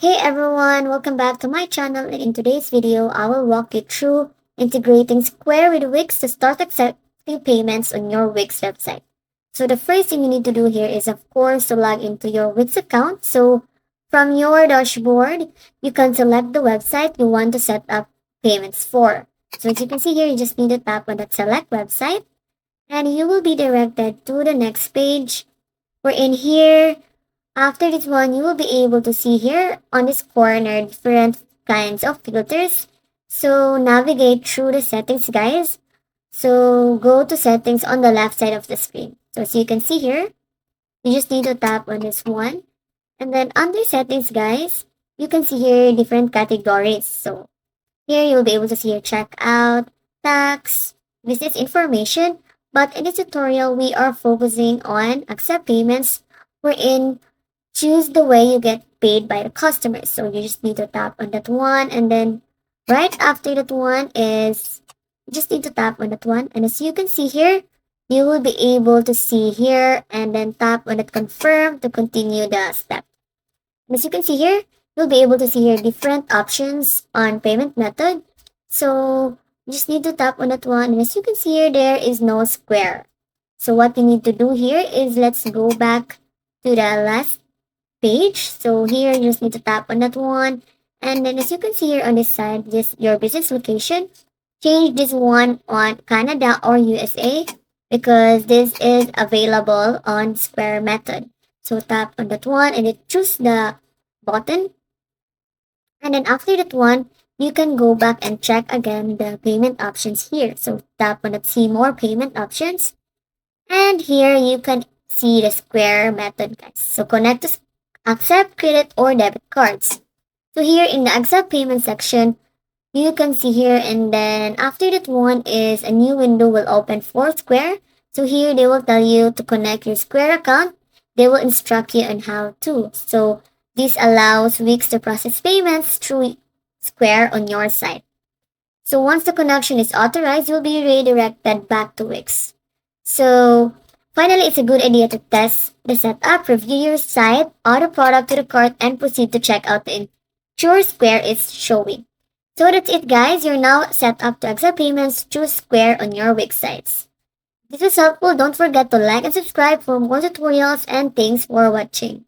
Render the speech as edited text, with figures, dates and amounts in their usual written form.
Hey everyone, welcome back to my channel, and in today's video, I will walk you through integrating Square with Wix to start accepting payments on your Wix website. So the first thing you need to do here is of course to log into your Wix account. So from your dashboard, you can select the website you want to set up payments for. So as you can see here, you just need to tap on that select website and you will be directed to the next page. We're in here. After this one, you will be able to see here on this corner different kinds of filters. So navigate through the settings, guys. So go to settings on the left side of the screen. So as you can see here, you just need to tap on this one. And then under settings, guys, you can see here different categories. So here you'll be able to see your checkout, tax, business information. But in this tutorial, we are focusing on accept payments wherein choose the way you get paid by the customers. So you just need to tap on that one, and then right after that one is you just need to tap on that one. And as you can see here, you will be able to see here and then tap on that confirm to continue the step. And as you can see here, you'll be able to see here different options on payment method. So you just need to tap on that one. And as you can see here, there is no Square. So what you need to do here is let's go back to the last page. So here you just need to tap on that one. And then as you can see here on this side, this your business location. Change this one on Canada or USA because this is available on Square method. So tap on that one and then choose the button. And then after that one, you can go back and check again the payment options here. So tap on that see more payment options. And here you can see the Square method, guys. So connect to accept credit or debit cards. So here in the accept payment section, you can see here, and then after that one is a new window will open for Square. So here they will tell you to connect your Square account. They will instruct you on how to. So this allows Wix to process payments through Square on your site. So once the connection is authorized, you'll be redirected back to Wix. So finally, it's a good idea to test the setup, review your site, add a product to the cart, and proceed to check out the ensure Square is showing. So that's it, guys. You're now set up to accept payments through Square on your Wix sites. If this was helpful, don't forget to like and subscribe for more tutorials, and thanks for watching.